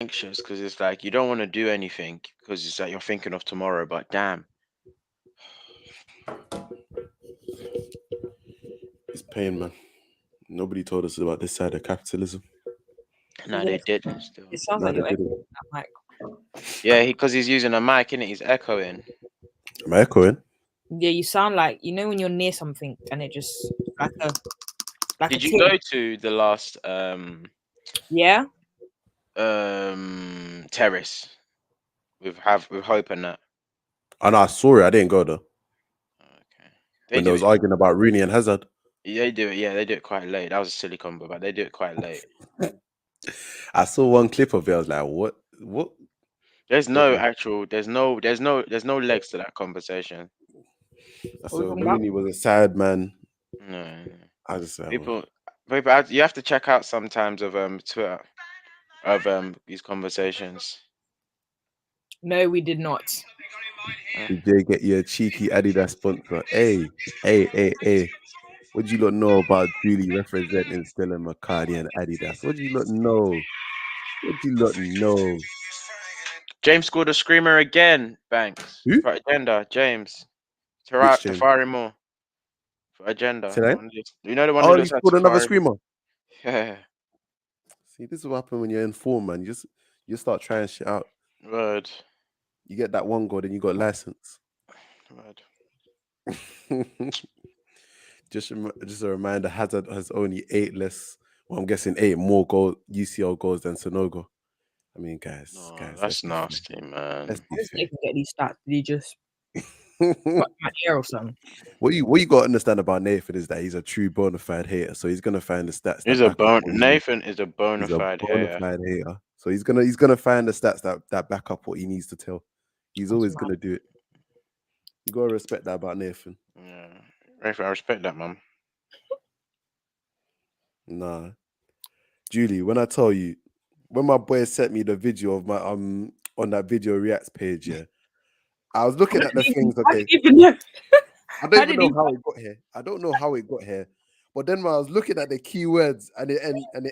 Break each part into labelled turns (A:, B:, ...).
A: anxious because it's like you don't want to do anything because it's like you're thinking of tomorrow. But damn,
B: It's pain, man. Nobody told us about this side of capitalism.
A: no, they did still.
C: It sounds
B: No,
C: like
B: they
C: you're
B: didn't.
C: echoing that mic.
A: Yeah, because he's using a mic, innit? He's echoing.
B: Am I echoing?
C: Yeah, you sound like when you're near something and it just like a
A: Did you
C: tick.
A: go to the last
C: Yeah.
A: terrace with Hope and that?
B: Oh, no, I saw it. I didn't go though.
A: Okay, they
B: When they
A: do
B: was
A: it.
B: arguing about Rooney and Hazard.
A: They do it. Yeah, they do it quite late. That was a silly combo, but they do it quite late.
B: I saw one clip of it. I was like, what? What?
A: There's
B: What
A: no
B: the?
A: actual. There's no legs to that conversation.
B: I
C: What are we
B: saw
C: talking about?
B: Rooney was a sad man.
A: No, no.
B: I just said, well,
A: people, you have to check out sometimes of Twitter of these conversations.
C: No, we did not.
B: did they get you a cheeky Adidas sponsor? Hey. What do you lot know about Julie representing Stella McCartney and Adidas? What do you lot know? What do you lot know?
A: James scored a screamer again. Banks
B: Who?
A: for agenda. James
B: Which James?
A: Tafari Moore for agenda.
B: Say that?
A: You know the one who
B: Oh, he
A: looks like
B: scored another
A: Tafari Moore.
B: screamer.
A: Yeah,
B: See, this is what happens when you're in form, man. You start trying shit out.
A: word,
B: You get that one goal, then you got license.
A: word.
B: just a reminder: Hazard has only 8 less. Well, I'm guessing 8 more UCL goals than Sonogo. I mean, guys,
A: No,
B: let's
A: that's
B: be fair.
A: nasty, man.
B: Let's
C: I
B: be
C: just
B: fair.
C: can get these stats. Did he just got my ear or something?
B: What you got to understand about Nathan is that he's a true bona fide hater. So he's gonna find the stats
A: He's
B: that
A: a
B: back up
A: bone.
B: what he needs.
A: Nathan is a bona
B: He's a
A: fide
B: bona
A: hater.
B: fide hater. So he's gonna find the stats that back up what he needs to tell. He's always gonna do it. You gotta respect that about Nathan.
A: Yeah, Nathan, I respect that, man.
B: Nah, Julie. When I tell you, when my boy sent me the video of my on that video reacts page, yeah, I was looking at the things.
C: How
B: Okay,
C: did he even know?
B: I don't
C: How
B: even
C: did
B: know
C: he?
B: how it got here. I don't know how it got here. But then when I was looking at the keywords and it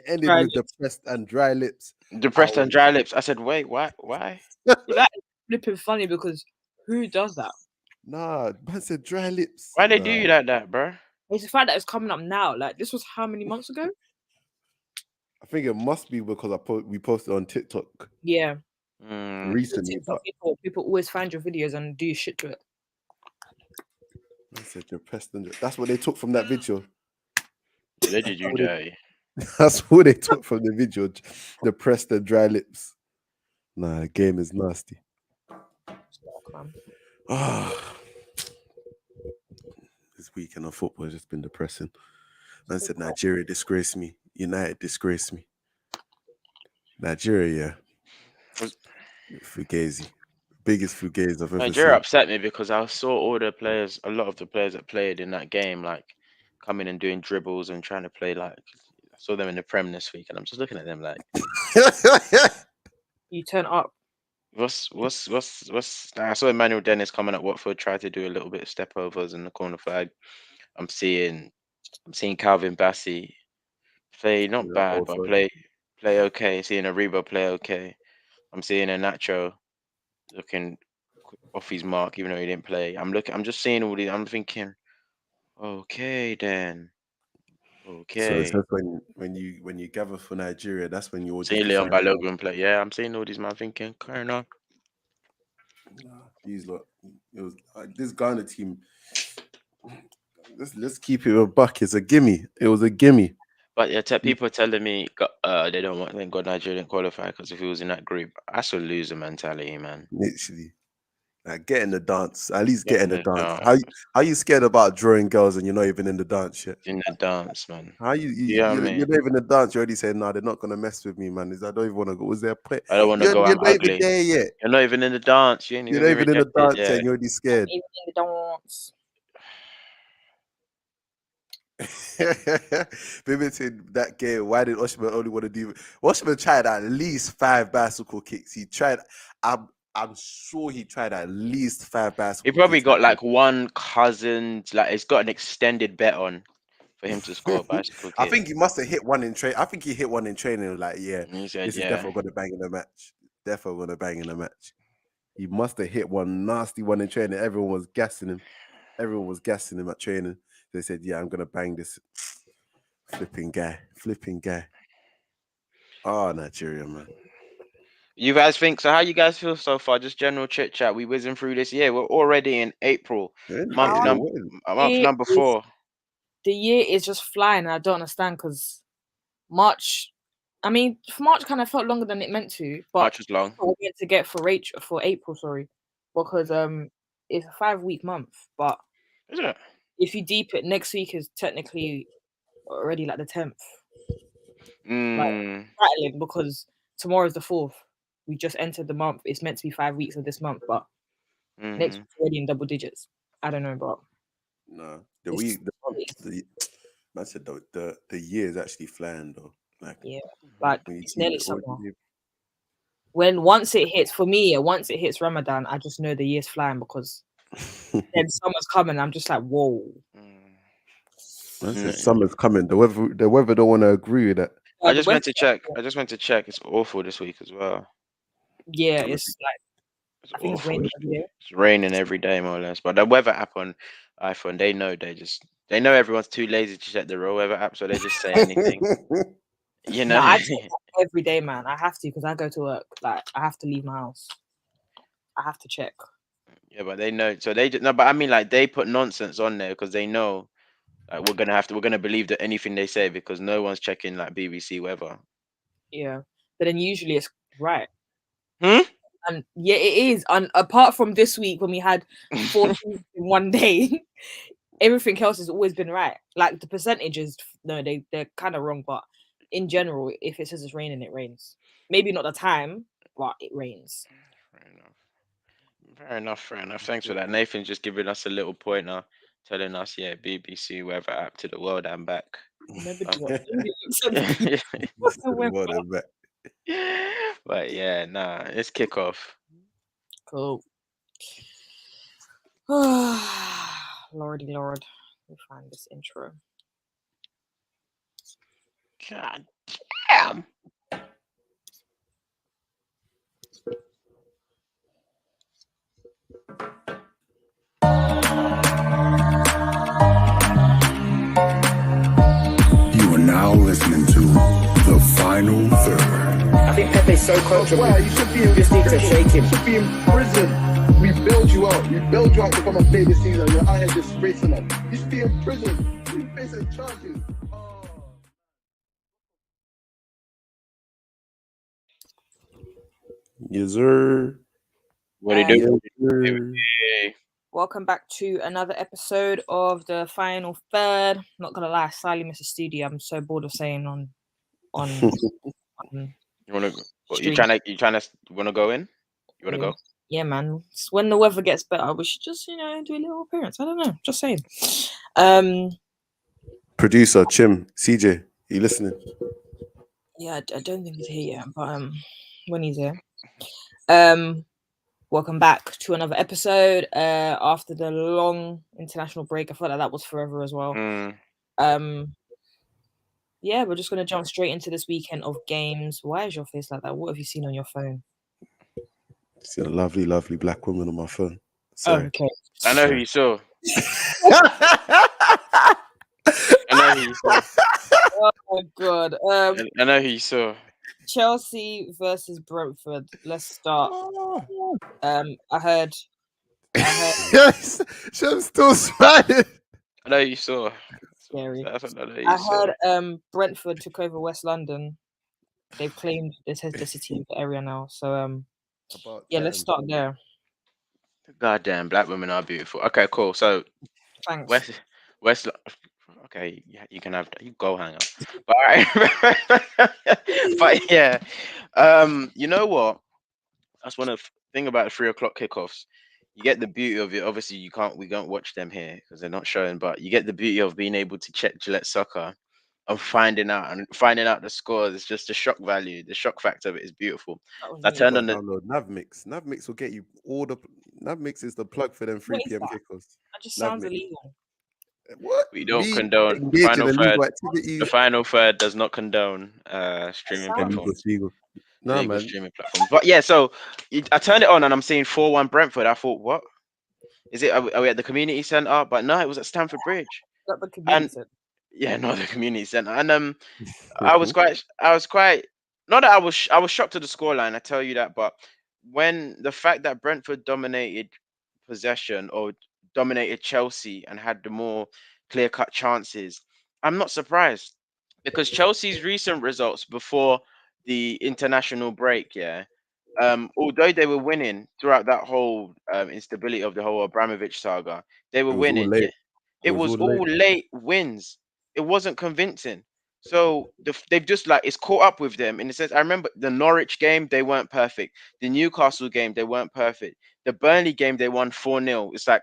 B: ended
C: Right.
B: with depressed and dry lips, I
A: Depressed and
B: was
A: dry lips. I said, wait, what? Why?
C: That is flipping funny because who does that?
B: nah, man said dry lips.
A: Why they do
B: Nah,
A: you like that, bro?
C: It's the fact that it's coming up now. Like this was how many months ago?
B: I think it must be because we posted on TikTok
C: Yeah.
B: recently,
C: TikTok
B: but
C: people always find your videos and do shit to it.
B: man said depressed and that's what they took from that video.
A: Yeah, they did you dirty.
B: That's what they took from the video. Depressed and dry lips. Nah, the game is nasty. Ah, this weekend of football has just been depressing. Man said Nigeria disgraced me. United disgraced me. Nigeria, yeah. Fugazi. Biggest Fugazi I've ever
A: Nigeria
B: seen.
A: upset me because I saw all the players, a lot of the players that played in that game, like coming and doing dribbles and trying to play like. I saw them in the Prem this week, and I'm just looking at them like,
C: You turn up.
A: what's? I saw Emmanuel Dennis coming at Watford, try to do a little bit of step overs in the corner flag. I'm seeing Calvin Bassey play not bad, but
B: Also,
A: play okay. Seeing Ariba play okay. I'm seeing a Nacho looking off his mark, even though he didn't play. I'm just seeing all these. I'm thinking, okay, then,
B: so it's
A: okay.
B: just when you gather for Nigeria, that's when you all just
A: Seeing Leon
B: decide.
A: Balogun play. Yeah, I'm seeing all these man thinking, carry on.
B: These lot, it was this Ghana team. Let's keep it a buck. It's a gimme. It was a gimme.
A: But yeah, people are telling me they don't want thank God Nigeria didn't qualify because if he was in that group, that's a loser mentality, man.
B: Literally, like get in the dance. At least get in
A: Getting
B: the
A: the
B: dance.
A: dance,
B: How you scared about drawing girls and you're not even in the dance yet?
A: in the dance, man.
B: How you
A: You know what I
B: you're
A: mean?
B: not even in the dance? You already saying no, they're not gonna mess with me, man. I don't even want to go. Was there a point?
A: I don't want to go.
B: You're
A: I'm
B: not even
A: ugly.
B: there yet.
A: You're not even in the dance. You ain't
B: You're
A: even
B: not
A: been
B: even in the
A: rejected
B: dance yet,
A: yet.
B: and you're already scared.
C: Even in the dance.
B: Limiting that game. Why did Oshman only want to do? Oshman tried at least 5 bicycle kicks. He tried. I'm sure he tried at least 5
A: He
B: bicycle
A: probably
B: kicks.
A: got like one cousin, like he's got an extended bet on for him to score a bicycle
B: I
A: kick.
B: think he must have hit one in train. I think he hit one in training. Like, yeah,
A: And he said,
B: this is
A: yeah.
B: definitely going to bang in the match. Definitely going to bang in the match. He must have hit one nasty one in training. Everyone was gassing him. Everyone was gassing him at training. They said, yeah, I'm going to bang this flipping guy. Oh, Nigeria, man.
A: You guys think so? How you guys feel so far? Just general chit chat. We whizzing through this year. We're already in April, month number 4.
C: The year is just flying. I don't understand because March. I mean, March kind of felt longer than it meant to, but
A: March was long.
C: we're going to get for April, sorry, because it's a 5-week month. But
A: Is it?
C: if you deep it, next week is technically already like the 10th. Like, rattling because tomorrow's the 4th. We just entered the month. It's meant to be 5 weeks of this month, but next week's already in double digits. I don't know, but
B: no, the year is actually flying though. Like,
C: yeah, like it's nearly summer. Once it hits Ramadan, I just know the year's flying because then summer's coming. I'm just like, whoa.
B: Summer's coming. The weather don't want to agree with that.
A: I just went to check. It's awful this week as well.
C: Yeah, it's like I think it's raining every day.
A: It's raining every day, more or less. But the weather app on iPhone, they know everyone's too lazy to check the real weather app, so they just say anything. You know,
C: no, I check every day, man. I have to because I go to work. Like I have to leave my house. I have to check.
A: Yeah, but they know. So they no, but I mean, like they put nonsense on there because they know, like we're gonna believe that anything they say because no one's checking like BBC weather.
C: Yeah, but then usually it's right.
A: And
C: yeah, it is. And apart from this week when we had 4 in one day, everything else has always been right. Like the percentages, no, they're kind of wrong. But in general, if it says it's raining, it rains. Maybe not the time, but it rains.
A: Fair enough. Thanks for that. Nathan's just giving us a little pointer, telling us, yeah, BBC weather app to the world and back. But yeah, nah, let's kick off.
C: Cool. Lordy Lord. Let me find this intro.
A: God damn.
D: You are now listening to The Final Third.
E: I think Pepe's so comfortable.
F: Well, you should be in
E: just need to shake him.
F: You should be in prison. We bailed you out. We bailed you out to come and play this season. You're out here disgracing us. You should be in prison. You facing charges.
B: Yes, sir.
A: What do you
B: do?
C: Welcome back to another episode of The Final Third. Not gonna lie, slightly miss the studio. I'm so bored of saying on
A: You wanna go in? You wanna go?
C: Yeah, man. When the weather gets better, we should just, do a little appearance. I don't know. Just saying.
B: Producer Chim, CJ, you listening?
C: Yeah, I don't think he's here yet, but when he's here. Welcome back to another episode. After the long international break, I felt like that was forever as well. Yeah, we're just gonna jump straight into this weekend of games. Why is your face like that? What have you seen on your phone?
B: See a lovely, lovely black woman on my phone.
C: Sorry. Oh, okay.
A: I know who you saw.
C: Oh my god.
A: I know who you saw.
C: Chelsea versus Brentford. Let's start. I heard.
B: Yes, I'm still smiling.
A: I know you saw.
C: Scary. I heard Brentford took over West London. They've claimed this has the city of the area now. So let's start there.
A: Goddamn, black women are beautiful. Okay, cool. So
C: thanks.
A: West. Okay, yeah, you can have that. You go hang up. But, all right. But yeah, you know what? That's one of the thing about 3 o'clock kickoffs. You get the beauty of it. Obviously, we don't watch them here because they're not showing. But you get the beauty of being able to check Gillette Soccer and finding out the scores. It's just the shock value, the shock factor of it is beautiful. I turned on the
B: Navmix. Navmix will get you all the. Navmix is the plug for them 3 p.m. kickoffs.
C: That just sounds illegal.
B: What?
A: We don't
B: Me
A: condone
B: engage in illegal
A: The
B: activities.
A: final third does not condone streaming
C: Sounds-
A: platforms,
B: Illegal. No,
A: illegal
B: man.
A: streaming platforms. But yeah, so I turned it on and I'm seeing 4-1 Brentford. I thought, what is it? Are we at the community centre? But no, it was at Stamford Bridge.
C: Not the community
A: And
C: centre.
A: yeah, not the community centre. And I was quite not that I was shocked at the scoreline, I tell you that, but when the fact that Brentford dominated possession or dominated Chelsea and had the more clear-cut chances, I'm not surprised because Chelsea's recent results before the international break, yeah, although they were winning throughout that whole instability of the whole Abramovich saga, they were
B: It was all
A: winning.
B: late.
A: It was all late wins. It wasn't convincing. So they've just like it's caught up with them in the sense. I remember the Norwich game, they weren't perfect. The Newcastle game, they weren't perfect. The Burnley game, they won 4-0. It's like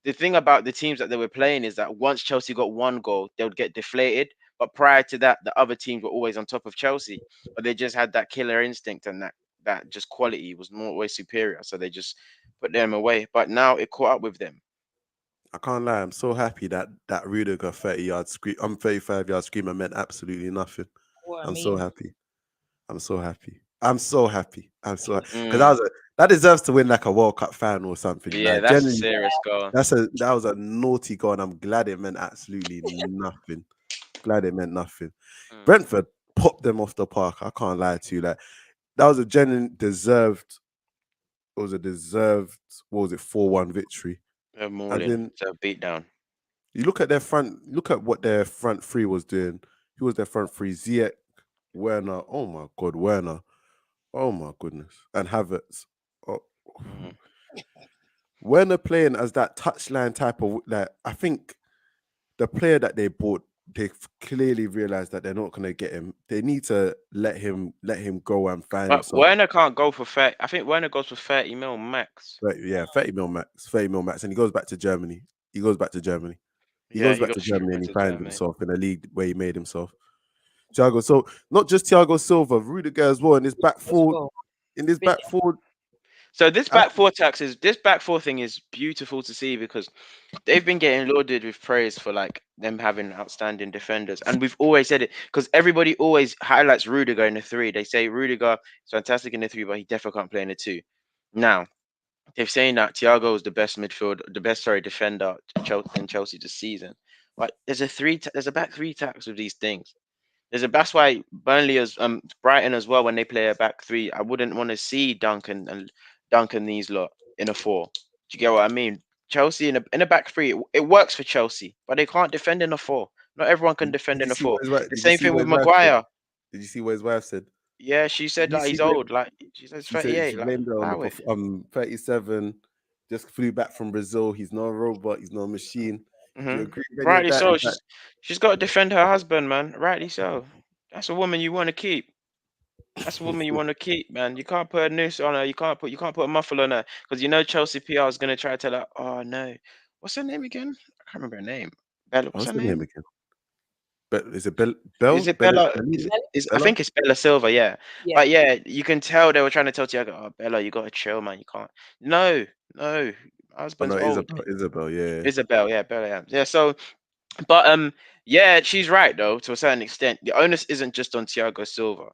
A: the thing about the teams that they were playing is that once Chelsea got one goal, they would get deflated. But prior to that, the other teams were always on top of Chelsea. But they just had that killer instinct and that just quality was more always superior. So they just put them away. But now it caught up with them.
B: I can't lie. I'm so happy that Rudiger 30-yard scream, 35-yard screamer meant absolutely nothing.
C: What I
B: I'm
C: mean.
B: so happy. I'm so happy. I'm so happy. I'm so because
A: Mm.
B: that deserves to win like a World Cup final or something.
A: Yeah,
B: like,
A: that's a
B: genuinely,
A: serious goal.
B: that was a naughty goal, and I'm glad it meant absolutely nothing. Glad it meant nothing.
A: Mm.
B: Brentford popped them off the park. I can't lie to you. Like that was a genuine deserved. It was a deserved. What was it? 4-1 victory.
A: More
B: As
A: than
B: in,
A: it's a beatdown.
B: you look at their front. Look at what their front three was doing. Who was their front three? Ziyech, Werner. Oh my God, Werner. Oh my goodness, and Havertz. Oh.
A: Mhm.
B: Werner playing as that touchline type of like. I think the player that they bought, they clearly realized that they're not going to get him. They need to let him go and find
A: But
B: himself.
A: Werner can't go for 30. I think Werner goes for 30 mil max.
B: But yeah, 30 mil max, and he goes back to Germany. He goes back to Germany. He
A: Yeah,
B: goes
A: he
B: back
A: goes
B: to
A: straight
B: Germany
A: back
B: and he
A: to
B: finds
A: Germany.
B: himself in a league where he made himself. Thiago, so not just Thiago Silva, Rudiger as well in his back forward.
C: well.
B: In this back forward,
A: So this back four thing is beautiful to see because they've been getting loaded with praise for like them having outstanding defenders, and we've always said it because everybody always highlights Rudiger in the 3. They say Rudiger is fantastic in the 3, but he definitely can't play in the 2. Now they're saying that Thiago is the best defender in Chelsea this season. But there's a back 3 tax with these things. That's why Burnley Brighton as well when they play a back 3. I wouldn't want to see Duncan these lot in a 4. Do you get what I mean? Chelsea in a back 3, it works for Chelsea, but they can't defend in a 4. Not everyone can defend
B: did
A: in
B: you
A: a
B: see what
A: 4.
B: his wife?
A: The
B: Did you
A: same
B: see
A: thing
B: what
A: with
B: his wife said?
A: Maguire.
B: Did you see what his wife said?
A: Yeah, she said
B: Did you
A: like he's
B: see when-
A: old. Like she said, he's
B: She said
A: 38.
B: she
A: Like,
B: blamed it on
A: allow it.
B: 37. Just flew back from Brazil. He's no robot. He's no machine. Do you
A: Mhm.
B: agree with any of
A: Rightly
B: that?
A: so.
B: In fact,
A: She's got to defend her husband, man. Rightly so. That's a woman you want to keep. That's a woman you want to keep, man. You can't put a noose on her. You can't put a muffle on her because you know Chelsea PR is gonna try to tell her, oh no, what's her name again? I can't remember her name. Bella. What's
B: what's
A: her
B: the name
A: name?
B: again? But is it Bell?
A: Is it
B: Bella?
A: Bella?
B: Bellini?
A: I
B: Bella?
A: think it's Bella Silva. Yeah.
C: Yeah.
A: But yeah, you can tell they were trying to tell Thiago, oh Bella, you gotta chill, man. You can't. No, my
B: Oh
A: husband's
B: no,
A: old.
B: Isabel. Yeah.
A: Isabel, yeah, Bella, yeah. Yeah. So, but yeah, she's right though to a certain extent. The onus isn't just on Thiago Silva.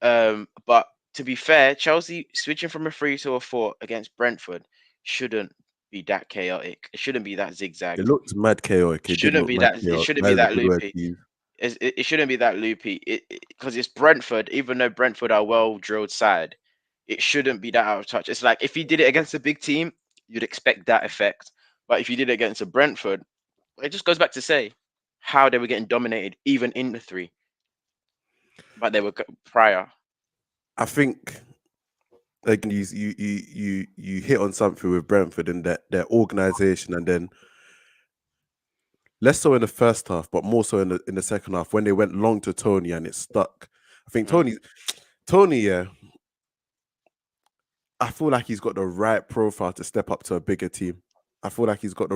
A: But to be fair, Chelsea switching from a 3 to a 4 against Brentford shouldn't be that chaotic. It shouldn't be that
B: It
A: zigzagged.
B: looked mad chaotic. It did
A: Shouldn't
B: look
A: be
B: mad
A: that. It
B: chaotic.
A: shouldn't
B: That
A: be
B: is a
A: that
B: good word
A: loopy.
B: to use.
A: It shouldn't be that loopy. Because it's Brentford. Even though Brentford are well drilled side, it shouldn't be that out of touch. It's like if you did it against a big team, you'd expect that effect. But if you did it against a Brentford, it just goes back to say how they were getting dominated even in the 3. But they were prior.
B: I think again, you hit on something with Brentford and their organization, and then less so in the first half, but more so in the second half when they went long to Tony and it stuck. I think Tony, yeah. I feel like he's got the right profile to step up to a bigger team. I feel like he's what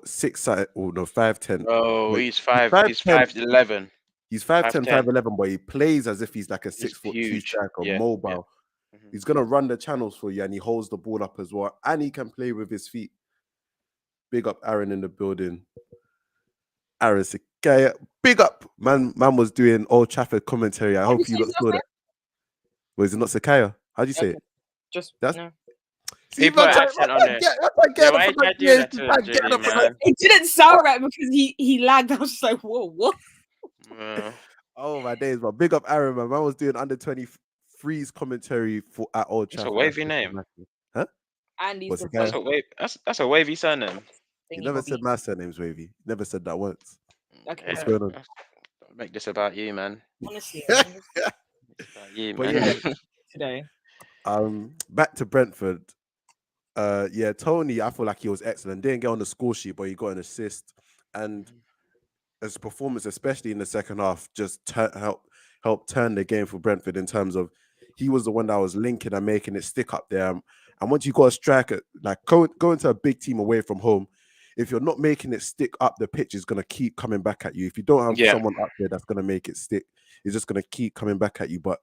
B: 5'10".
A: Oh,
B: But
A: he's 5. He's
B: 5'10".
A: 5'11".
B: He's 5'10",
A: 5'10".
B: 5'11", but he plays as if he's like a
A: He's
B: 6'2"
A: huge.
B: striker,
A: Yeah.
B: mobile.
A: Yeah. Mhm.
B: He's gonna run the channels for you, and he holds the ball up as well, and he can play with his feet. Big up Aaron in the building. Aaron Sakaya. Big up. Man was doing Old Trafford commentary. I
C: How do
B: hope
C: you
B: you
C: say
B: lot saw that. Was it not Sakaya? How'd you say
C: Okay.
B: it?
C: Just
B: That's-
C: no.
B: See,
A: He put an accent on it. Yeah, why you try to do that to him, Julie, man?
C: It didn't sound right because he lagged. I was just like, whoa, what?
B: Oh my days, but big up Aaron, man. Man was doing under 23's commentary for at Old
A: It's a
B: Trafford.
A: wavy
B: That's
A: name.
B: Huh?
C: And he's
B: What's
C: the
B: the guy?
A: That's a wavy surname.
B: You never said my surname's wavy. Never said that once.
C: Okay.
B: What's going on?
A: Don't make this about you, man.
C: Honestly,
A: It's about you,
B: But
A: man.
B: yeah,
C: today.
B: back to Brentford. Yeah, Tony, I feel like he was excellent. Didn't get on the score sheet, but he got an assist. And his performance, especially in the second half, just helped turn the game for Brentford in terms of he was the one that was linking and making it stick up there. And once you got a striker, like going to a big team away from home, if you're not making it stick up, the pitch is going to keep coming back at you. If you don't have
A: Yeah.
B: someone up there that's going to make it stick, it's just going to keep coming back at you. But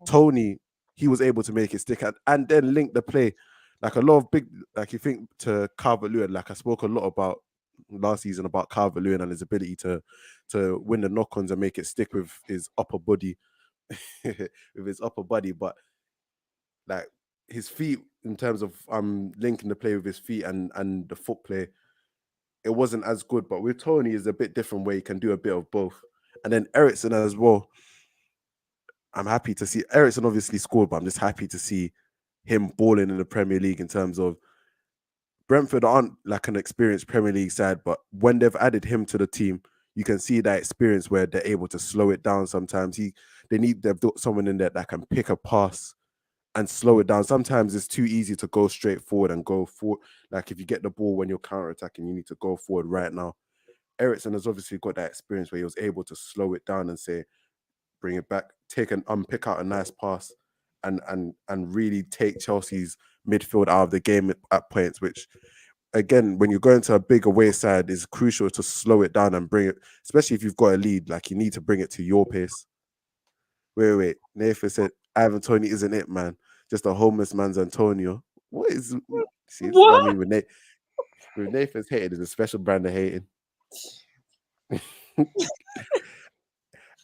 B: Tony, he was able to make it stick and then link the play. Like a lot of big, like you think to Calvert-Lewin, like I spoke a lot about last season about Calvert-Lewin and his ability to win the knock-ons and make it stick with his upper body, but like his feet in terms of linking the play with his feet and the foot play, it wasn't as good. But with Tony, is a bit different where he can do a bit of both. And then Eriksen as well. I'm happy to see Eriksen obviously scored, but I'm just happy to see him balling in the Premier League in terms of Brentford aren't like an experienced Premier League side, but when they've added him to the team, you can see that experience where they're able to slow it down. Sometimes they've got someone in there that can pick a pass and slow it down. Sometimes it's too easy to go straight forward and go forward. Like if you get the ball when you're counter-attacking, you need to go forward right now. Eriksen has obviously got that experience where he was able to slow it down and say, bring it back, pick out a nice pass and really take Chelsea's midfield out of the game at points, which again, when you're going to a big away side, is crucial to slow it down and bring it, especially if you've got a lead, like you need to bring it to your pace. Wait. Nathan said, Ivan Toney isn't it, man. Just a homeless man's Antonio. What is see,
C: What?
B: I mean, with Nathan's hated is a special brand of hating.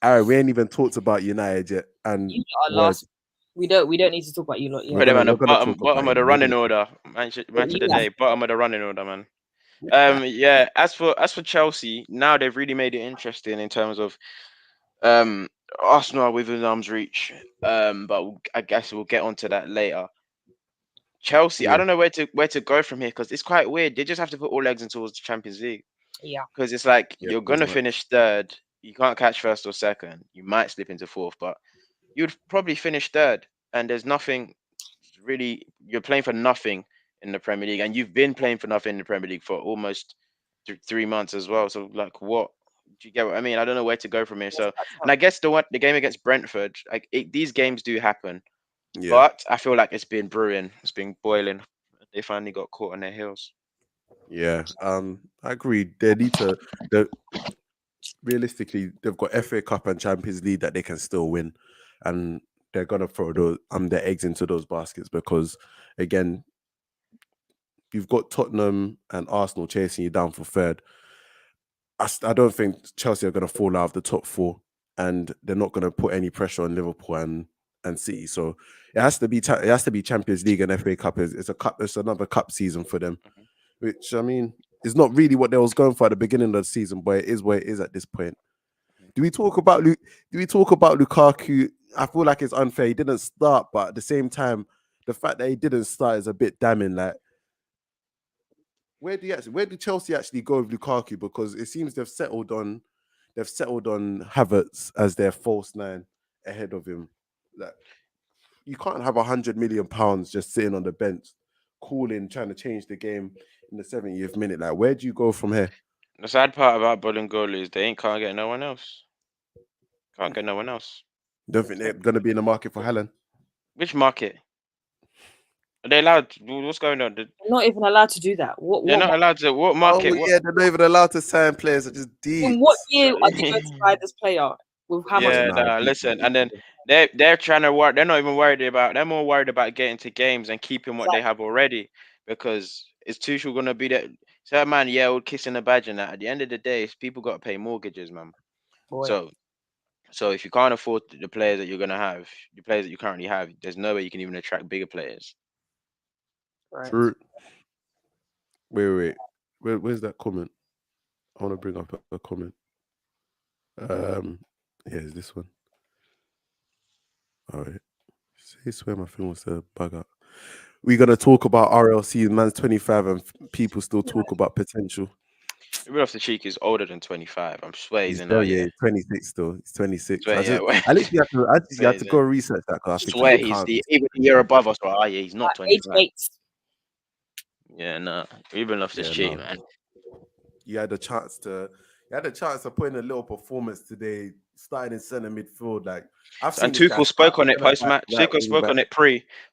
B: Aaron, we ain't even talked about United yet. And
C: You are last. We don't need to talk about you lot yet.
A: Put him on the
B: we're gonna
A: bottom
B: talk about
A: of
B: it.
A: the
B: We're
A: running
B: gonna-
A: order. Match of the
C: Yeah.
A: day, bottom of the running order, man. Yeah. As for Chelsea, now they've really made it interesting in terms of Arsenal are within arm's reach. But I guess we'll get onto that later. Chelsea, I
B: Yeah.
A: don't know where to go from here because it's quite weird. They just have to put all eggs in towards the Champions League.
C: Yeah.
A: Because it's like
B: Yeah,
A: you're
B: pretty
A: gonna
B: much.
A: finish third. You can't catch first or second. You might slip into fourth, but you'd probably finish third. And there's nothing really. You're playing for nothing in the Premier League, and you've been playing for nothing in the Premier League for almost 3 months as well. So like, what do you get? What I mean? I don't know where to go from here. So, and I guess the game against Brentford, like these games do happen,
B: Yeah.
A: but I feel like it's been brewing. It's been boiling. They finally got caught on their heels.
B: Yeah, I agree. Realistically, they've got FA Cup and Champions League that they can still win, and they're gonna throw those their eggs into those baskets because, again, you've got Tottenham and Arsenal chasing you down for third. I don't think Chelsea are gonna fall out of the top four, and they're not gonna put any pressure on Liverpool and City. So it has to be Champions League and FA Cup. It's a cup. It's another cup season for them, which I mean is not really what they was going for at the beginning of the season, but it is where it is at this point. Do we talk about Lukaku? I feel like it's unfair. He didn't start, but at the same time, the fact that he didn't start is a bit damning. Like, where do Chelsea actually go with Lukaku? Because it seems they've settled on Havertz as their false nine ahead of him. Like, you can't have £100 million just sitting on the bench, trying to change the game in the 70th minute. Like, where do you go from here?
A: The sad part about Bolingoli is they can't get no one else. Can't get no one else.
B: Don't think they're going to be in the market for Haaland?
A: Which market? Are they allowed? What's going on?
C: They're not even allowed to do that.
A: They're not allowed to. What market?
B: Oh, yeah, they're not even allowed to sign players that just deep.
C: In what year are they going to buy this player? With how much?
A: Yeah,
B: Nah,
A: listen, and then they're trying to work. They're not even worried about. They're more worried about getting to games and keeping what they have already because is Tuchel going to be there? So that man, yeah, all kissing the badge and that. At the end of the day, people got to pay mortgages, man.
C: Boy.
A: So if you can't afford the players that you're gonna have, the players that you currently have, there's no way you can even attract bigger players.
C: Right.
B: True. Wait. Where's that comment? I want to bring up a comment. Here's this one. All right. I swear my thing was a bug out. We're gonna talk about RLC. Man's 25, and people still talk about potential.
A: Rudolph the Cheek is older than 25. I'm swear he's in
B: Oh
A: our
B: yeah,
A: year.
B: he's 26 still. He's 26.
A: Swear,
B: I literally had to go research that because I think
A: swear
B: he
A: he's
B: can't.
A: even a year above us. But yeah, he's not
C: Age
A: 25.
C: mates.
A: Yeah, no. Ruben Loftus Cheek,
B: no.
A: man.
B: You had a chance to put in a little performance today, starting in centre midfield. Like
A: And Tuchel spoke on it post match. Tuchel spoke on it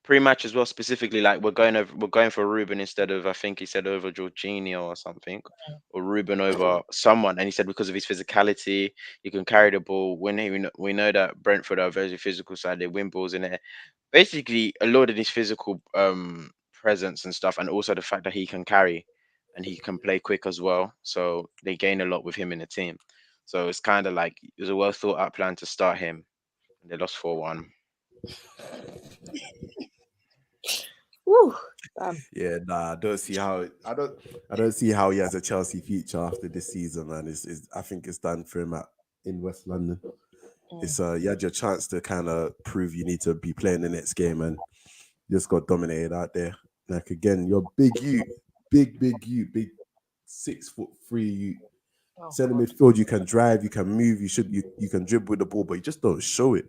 A: pre-match as well, specifically like we're going for Ruben instead of, I think he said, over Jorginho or something, or Ruben over someone. And he said because of his physicality, he can carry the ball. We know that Brentford are a very physical side. They win balls in there. Basically, a lot of his physical presence and stuff, and also the fact that he can carry and he can play quick as well. So they gain a lot with him in the team. So it's kind of like it was a well thought out plan to start him. They lost 4-1.
C: Woo.
B: Yeah, nah, I don't see how he has a Chelsea future after this season, man. I think it's done for him in West London. It's you had your chance to kind of prove you need to be playing the next game, and you just got dominated out there. Like again, you're big 6'3" you. Centre midfield, you can drive, you can move, you can dribble with the ball, but you just don't show it.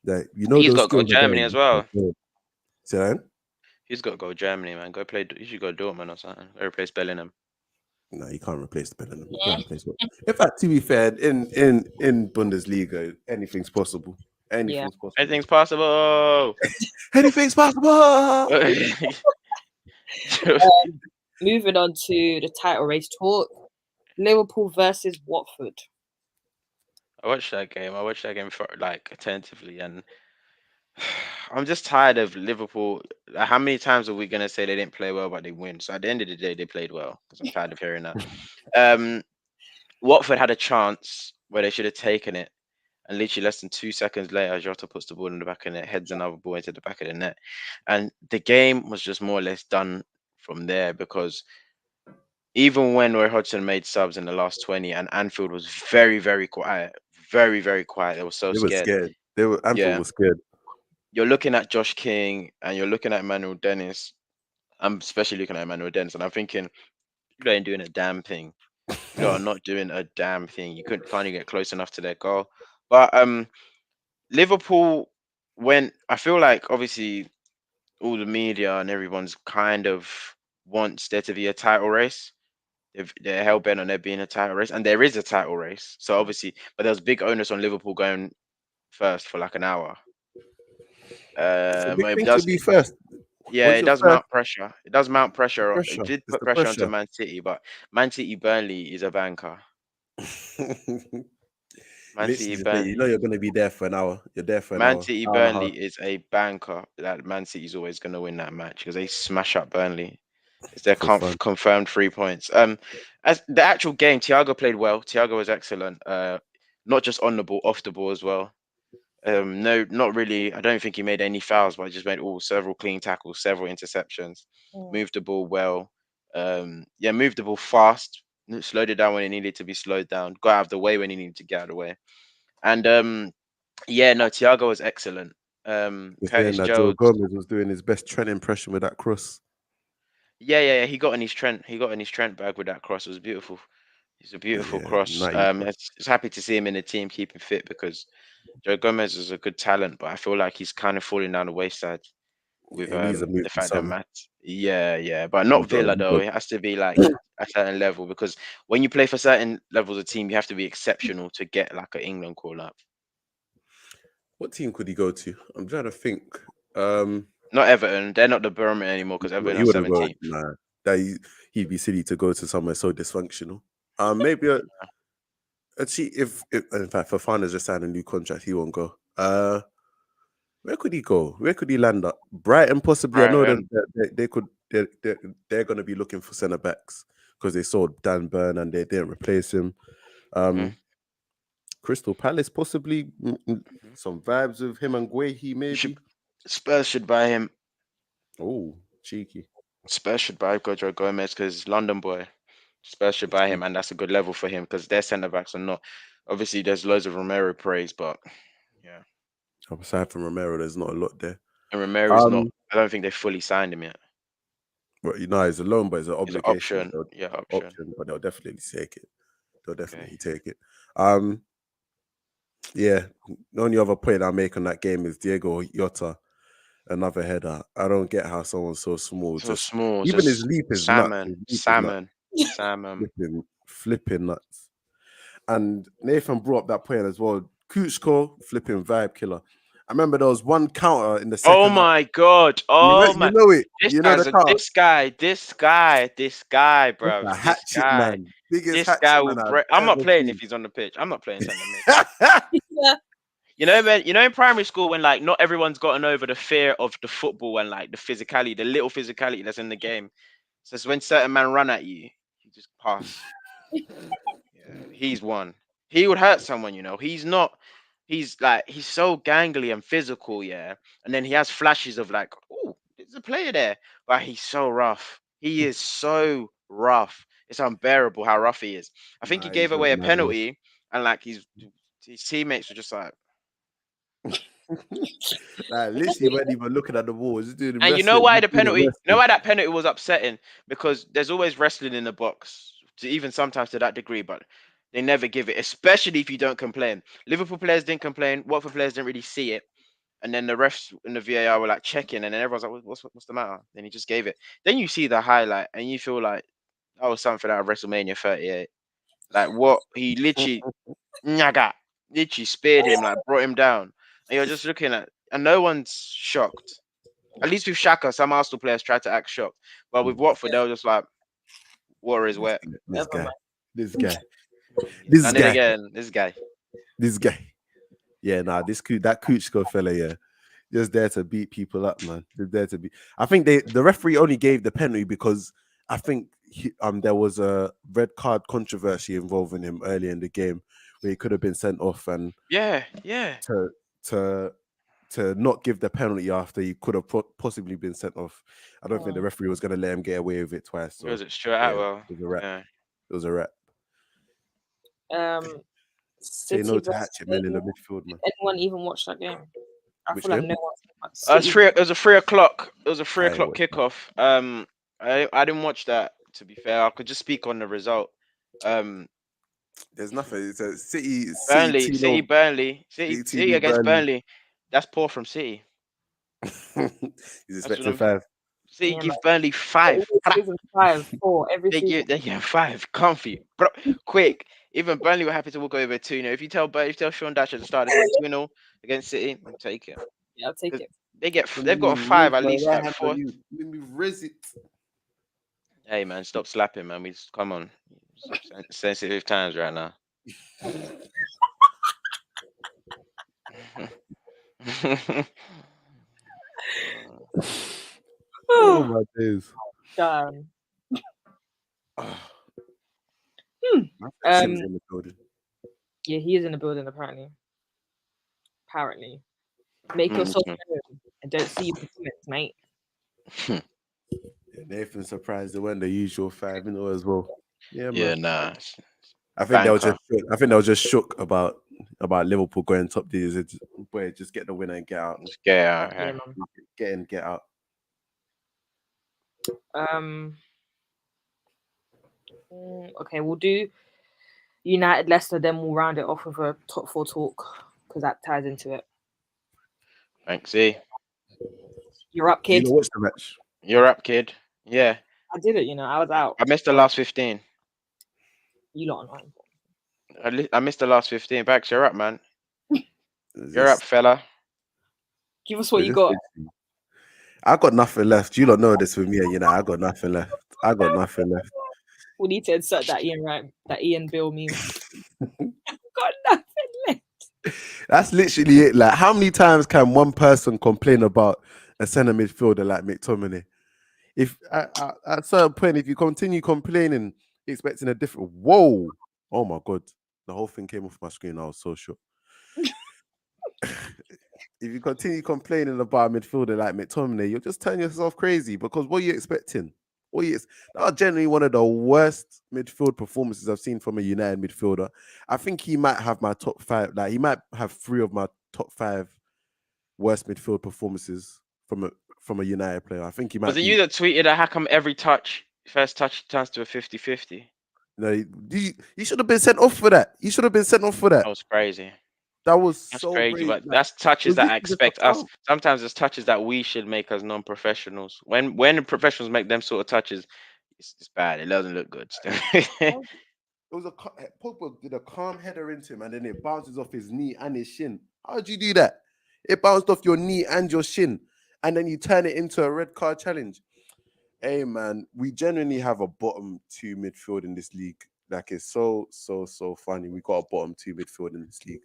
B: Like
A: He's got to go Germany as well.
B: See that?
A: He's got to go Germany, man. Go play. You should go Dortmund or something. Go replace Bellingham.
B: No, you can't replace Bellingham. You can't replace what? In fact, to be fair, in Bundesliga, anything's possible. Anything's possible.
A: Anything's possible.
B: Anything's possible.
C: Moving on to the title race talk. Liverpool versus Watford.
A: I watched that game for attentively, and I'm just tired of Liverpool. How many times are we gonna say they didn't play well, but they win? So at the end of the day, they played well. Because I'm tired of hearing that. Watford had a chance where they should have taken it, and literally less than 2 seconds later, Jota puts the ball in the back of the net, heads another ball into the back of the net, and the game was just more or less done from there because. Even when Roy Hodgson made subs in the last 20 and Anfield was very, very quiet, very, very quiet. They were so scared.
B: Anfield was scared. You're
A: looking at Josh King and you're looking at Emmanuel Dennis. I'm especially looking at Emmanuel Dennis and I'm thinking, you ain't doing a damn thing. You are not doing a damn thing. You can't even get close enough to their goal. But Liverpool I feel like obviously all the media and everyone's kind of wants there to be a title race. They're hell bent on there being a title race, and there is a title race. So obviously, but there's big onus on Liverpool going first for like an hour.
B: It does be first.
A: Yeah, it does mount pressure. It does mount pressure. It did put pressure onto Man City, but Man City Burnley is a banker.
B: Man City Burnley. You know you're going to be there for an hour. You're there for an hour.
A: Man City Burnley is a banker. That Man City is always going to win that match because they smash up Burnley. It's their confirmed 3 points. As the actual game, Thiago played well. Thiago was excellent. Not just on the ball, off the ball as well. No, not really. I don't think he made any fouls, but he just made several clean tackles, several interceptions. Moved the ball well. Moved the ball fast. Slowed it down when it needed to be slowed down. Got out of the way when he needed to get out of the way. And Thiago was excellent.
B: Curtis Jones. Joe Gomez was doing his best Trent impression with that cross.
A: Yeah. He got in his Trent bag with that cross. It was beautiful. It's a beautiful cross. It's happy to see him in the team keeping fit because Joe Gomez is a good talent, but I feel like he's kind of falling down the wayside with the fact that Matt. Yeah, but not Villa though. It has to be like a certain level because when you play for certain levels of team, you have to be exceptional to get like an England call up.
B: What team could he go to? I'm trying to think.
A: Not Everton. They're not the barometer anymore because Everton are 17th.
B: He'd be silly to go to somewhere so dysfunctional. Maybe if in fact Fofana's just signed a new contract, he won't go. Where could he go? Where could he land up? Brighton possibly. Brighton. I know that they're going to be looking for centre backs. because they sold Dan Burn and they didn't replace him. Crystal Palace possibly some vibes of him and Guehi maybe.
A: Spurs should buy him.
B: Oh, cheeky.
A: Spurs should buy Godro Gomez because London boy. Spurs should buy him, and that's a good level for him because their centre backs are not. Obviously, there's loads of Romero praise, but yeah.
B: Aside from Romero, there's not a lot there.
A: And Romero's not. I don't think they fully signed him yet.
B: Well, it's a loan, but it's an obligation.
A: It's an option.
B: Option, but they'll definitely take it. Take it. Yeah. The only other point I make on that game is Diego Jota, another header. I don't get how someone's so small.
A: Small.
B: Even his leap is
A: salmon.
B: Flipping nuts. And Nathan brought up that point as well. Kuchko, flipping vibe killer. I remember there was one counter in the second.
A: Oh my god! Oh my!
B: You know it.
A: This guy, bro.
B: A hatchet man. Biggest
A: this guy will. I'm not playing
B: seen.
A: if he's on the pitch. I'm not playing centre mid.
C: Yeah.
A: You know, in primary school when like not everyone's gotten over the fear of the football and like the physicality, the little physicality that's in the game. So it's when certain men run at you, you just pass. He's one. He would hurt someone, you know. He's not. He's so gangly and physical, yeah. And then he has flashes of like, oh, there's a player there, but he's so rough. He is so rough. It's unbearable how rough he is. I think he gave away a penalty, and like his teammates were just like.
B: Literally weren't even looking at the wall.
A: And you know why the penalty? You know why that penalty was upsetting? Because there's always wrestling in the box, even sometimes to that degree, but they never give it, especially if you don't complain. Liverpool players didn't complain. Watford players didn't really see it, and then the refs in the VAR were like checking, and then everyone's like, "What's the matter?" Then he just gave it. Then you see the highlight, and you feel like that was something out of WrestleMania 38. Like what he literally speared him, like brought him down. And you're just looking at, and no one's shocked. At least with Xhaka, some Arsenal players tried to act shocked, but with Watford, they were just like, "Water is wet."
B: This guy. Yeah, that Kuchko fella, yeah, just there to beat people up, man. Just there to be. I think the referee only gave the penalty because I think there was a red card controversy involving him early in the game where he could have been sent off, and to not give the penalty after he could have possibly been sent off. I don't think the referee was going to let him get away with it twice. So,
A: was it Stuart Atwell?
B: It was a wrap. It was a wrap. Say no to Hatchet men in the midfield, man.
C: Did anyone even watch that game? I feel like no one.
A: It was a 3 o'clock. It was a 3 o'clock kickoff. I didn't watch that. To be fair, I could just speak on the result.
B: There's nothing. It's a City
A: against Burnley. That's poor from City.
B: He's expecting 5.
A: City give Burnley 5.
C: 4 every season.
A: They get 5. Comfy. Bro, quick. Even Burnley were happy to walk over 2-0. If you tell Sean Dyche to start 2-0 against City, I'll take it.
C: Yeah, I'll take it.
A: They've got 5 at least. Like 4. Hey man, stop slapping, man. Come on. Sensitive times right now.
B: Oh my days.
C: Yeah, he is in the building apparently. Make yourself known and don't see your comments, mate.
B: Yeah, Nathan surprised they weren't the usual 5 as well. Yeah, man.
A: Yeah, nah.
B: I think they were just shook about Liverpool going top these. Boy, just get the winner and get out.
A: Just get out.
C: Yeah,
B: get in, get out.
C: Okay, we'll do United Leicester, then we'll round it off with a top 4 talk because that ties into it.
A: Thanks, E.
C: You're up, kid.
B: You watch the match.
A: You're up, kid. Yeah.
C: I did it, I was out.
A: I missed the last 15.
C: You lot are not.
A: I missed the last 15. Bax, you're up, man. You're up, fella.
C: Give us what you got.
B: I got nothing left. You don't know this with me, I got nothing left.
C: We need to insert that Ian Bill meme. Got nothing left.
B: That's literally it. Like, how many times can one person complain about a centre midfielder like McTominay? If at a certain point, if you continue complaining expecting a different. Whoa! Oh my god, the whole thing came off my screen. I was so shocked. If you continue complaining about a midfielder like McTominay, you'll just turn yourself crazy because what are you expecting? That was generally one of the worst midfield performances I've seen from a United midfielder. I think he might have my top 5. Like he might have 3 of my top 5 worst midfield performances from a United player. I think he might.
A: Was it you that tweeted that how come every first touch turns to a 50-50?
B: No, you should have been sent off for that. You should have been sent off for that.
A: That was crazy.
B: That was
A: That's
B: so
A: crazy,
B: crazy.
A: but
B: Like,
A: that's touches that I
B: literally just a
A: expect us.
B: foul.
A: Sometimes it's touches that we should make as non-professionals. When professionals make them sort of touches, it's bad. It doesn't look good. Still.
B: It was Pogba did a calm header into him, and then it bounces off his knee and his shin. How did you do that? It bounced off your knee and your shin, and then you turn it into a red card challenge. Hey man, we genuinely have a bottom 2 midfield in this league. Like it's so funny. We got a bottom 2 midfield in this league.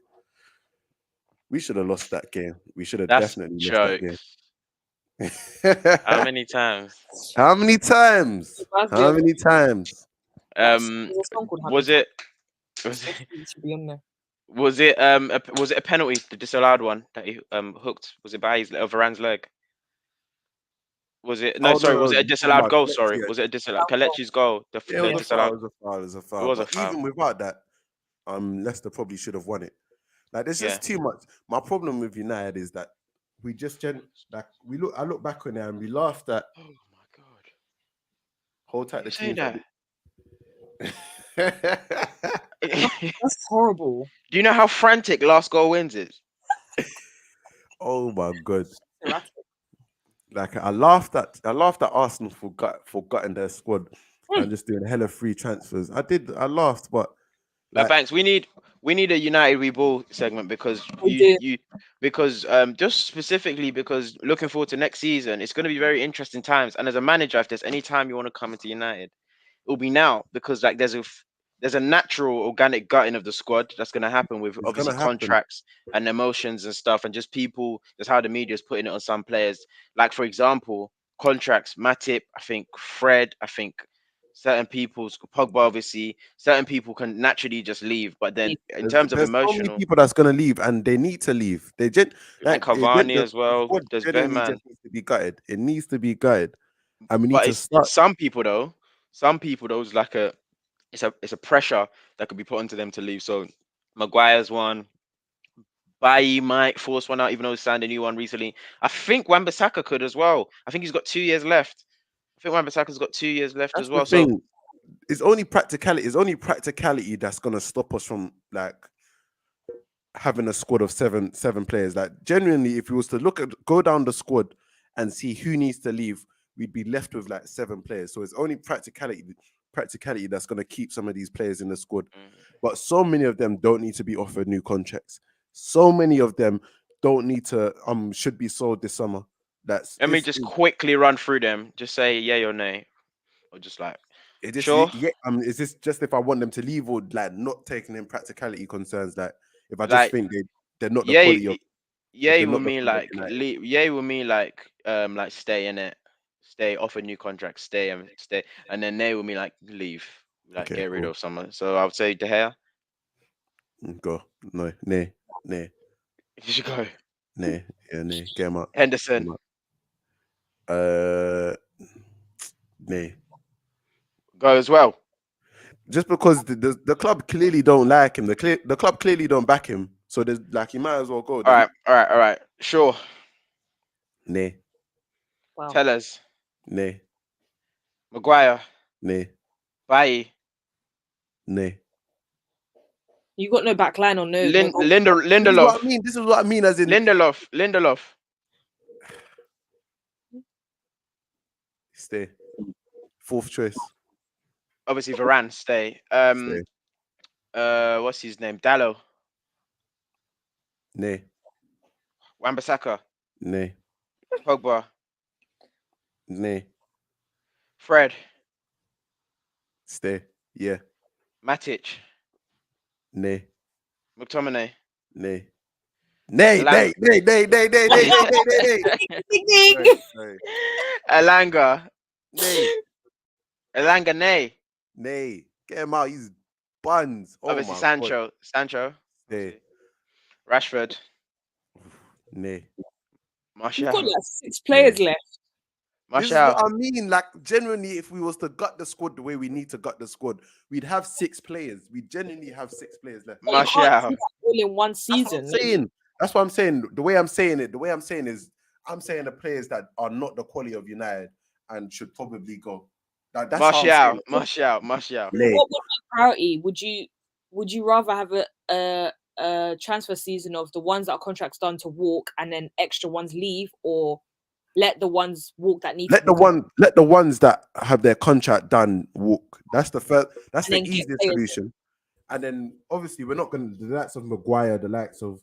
B: We should have lost that game. We should have definitely lost that game.
A: How many times?
B: How many times? How many times?
A: Was it a penalty, the disallowed one that he hooked? Was it by Varane's leg? Was it was it a disallowed goal? Sorry, was it a disallowed Kelechi's goal?
B: It was a foul. It was a foul. Even without that, Leicester probably should have won it. Like there's just too much. My problem with United is that we just I look back on it and we laughed at.
A: Oh my god!
B: Hold tight the team.
C: That's horrible.
A: Do you know how frantic last goal wins is?
B: Oh my god! Like I laughed at Arsenal for gutting their squad and just doing hella free transfers. I laughed, but
A: Banks, we need a United We Ball segment because just specifically because looking forward to next season, it's going to be very interesting times. And as a manager, if there's any time you want to come into United, it'll be now because like there's a natural organic gutting of the squad that's going to happen with obviously contracts and emotions and stuff, and just people, just how the media is putting it on some players. Like for example, contracts, Matip, I think Fred, I think certain people's Pogba, obviously, certain people can naturally just leave. But then in terms of emotional,
B: so many people that's gonna leave and they need to leave.
A: Cavani as well. There's
B: needs to be gutted. It needs to be gutted. And we need to start.
A: Some people though, it's like it's a pressure that could be put onto them to leave. So Maguire's one. Bailly might force one out, even though he signed a new one recently. I think Wan-Bissaka could as well. I think he's got 2 years left. I think Wan-Bissaka's got 2 years left as well. So
B: it's only practicality that's gonna stop us from like having a squad of seven players. Like genuinely, if we was to go down the squad and see who needs to leave, we'd be left with like 7 players. So it's only practicality that's gonna keep some of these players in the squad. But so many of them don't need to be offered new contracts. So many of them don't need to should be sold this summer.
A: Let me just quickly run through them. Just say yay or nay, or just like
B: sure. Yeah, is this just if I want them to leave or like not taking in practicality concerns? Like if I just think they're not the quality of.
A: Yay will mean like yay will mean like stay in it, stay, offer new contracts, stay, and then nay will mean like leave, like get rid of someone. So I would say De Gea.
B: Go no nay.
A: You should go.
B: Nay, yeah, nay. Get him up.
A: Henderson.
B: Nay.
A: Go as well.
B: Just because the club clearly don't like him. The club clearly don't back him. So there's like he might as well go.
A: All right. Sure.
B: Nay.
C: Wow.
A: Tellers.
B: Nay.
A: Maguire.
B: Nay.
A: Bailly.
B: Nay.
C: You got no backline or no.
A: Lindelof.
B: This is what I mean. As in
A: Lindelof.
B: Stay. 4th choice.
A: Obviously Varane. Stay. What's his name? Dallo.
B: Nay.
A: Wan-Bissaka.
B: Nay.
A: Pogba.
B: Nay.
A: Fred.
B: Stay. Yeah.
A: Matic.
B: Nay.
A: McTominay.
B: Nay. Nay.
A: Elanga.
B: Nay.
A: Elanga, nay.
B: Nay, get him out. He's buns. Oh
A: Obviously,
B: my god.
A: Sancho,
B: Nay,
A: Rashford,
B: nay.
C: You've got
A: Martial,
C: like 6 players left.
B: This is what
A: Martial,
B: I mean. Like, genuinely, if we was to gut the squad the way we need to gut the squad, we'd have 6 players. We genuinely have 6 players left.
C: But you can't do
A: Martial.
C: that all in one
B: That's what I'm
C: season. Like,
B: saying. That's what I'm saying. The way I'm saying is I'm saying the players that are not the quality of United and should probably go. That's how I'm saying it.
A: Martial.
B: Nay.
C: what would be priority? Would you rather have a transfer season of the ones that are contracts done to walk and then extra ones leave, or let the ones walk that need
B: Let
C: to walk
B: the ones that have their contract done walk. That's the first. That's
C: and
B: the
C: then get
B: easiest
C: players?
B: solution. And then obviously we're not going to the likes of Maguire, the likes of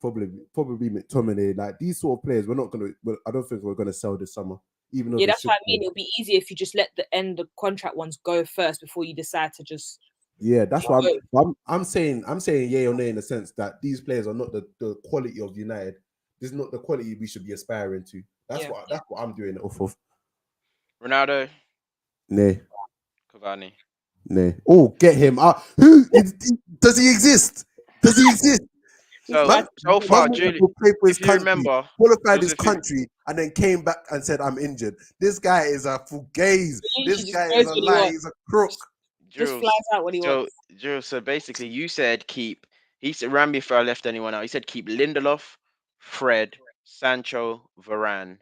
B: probably McTominay, like these sort of players. We're not going to. I don't think we're going to sell this summer, even though
C: Yeah,
B: they
C: that's
B: should.
C: what I mean. It'll be easier if you just let the contract ones go first before you decide to just.
B: Yeah, that's why I'm saying yay or nay in the sense that these players are not the quality of United. This is not the quality we should be aspiring to. That's what I'm doing it off of.
A: Ronaldo,
B: Nay.
A: Cavani.
B: Nay. Oh, get him out. Does he exist? Does he exist?
A: So
B: Man,
A: so far,
B: man
A: Julie,
B: will play for his
A: if you
B: country,
A: remember,
B: qualified
A: those
B: his
A: of you-
B: country, and then came back and said, "I'm injured." This guy is a fugazi.
C: He
B: This
C: just
B: guy
C: goes
B: is a
C: when he
B: lie.
C: wants.
B: He's a crook.
C: Just
A: Jules.
C: flies out when he
A: So
C: wants.
A: Jules, so basically, you said keep. He said Ran before I left anyone out. He said keep Lindelof, Fred, Sancho, Varane.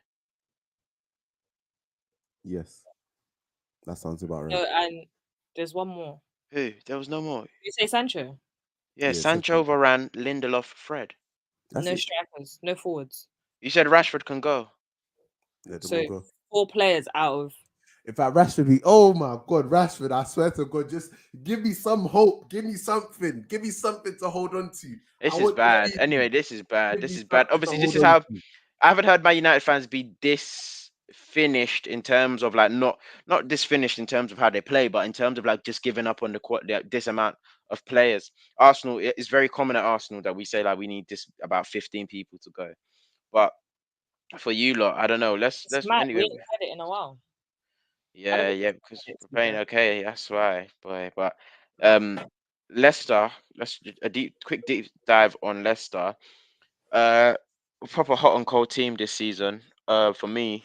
B: Yes, that sounds about right.
C: No, and there's one more.
A: Who? There was no more.
C: You say Sancho?
A: Yeah,
B: Yeah,
A: Sancho,
B: Sancho.
A: Varane, Lindelof, Fred.
B: That's
C: No
B: it.
C: strikers, no forwards.
A: You said Rashford can go.
B: Yeah,
C: So
B: we'll go.
C: 4 players out of.
B: In fact, Rashford, oh my God, Rashford, I swear to God, just give me some hope. Give me something. Give me something to hold on to.
A: This
B: I
A: is
B: want to
A: bad.
B: see
A: Anyway,
B: you.
A: this is bad.
B: Give
A: This
B: me
A: is bad.
B: something to
A: Obviously, this
B: hold
A: is
B: on
A: how
B: to.
A: I haven't heard my United fans be this finished in terms of like not this finished in terms of how they play, but in terms of like just giving up on this amount of players. Arsenal, it's very common at Arsenal that we say like we need this about 15 people to go. But for you lot, I don't know. Let's
C: It's mad. We
A: anyway.
C: ain't had it in a while.
A: Yeah, because we're playing okay. That's why, boy. But um, Leicester. Let's a quick deep dive on Leicester. Uh, Proper hot and cold team this season. For me,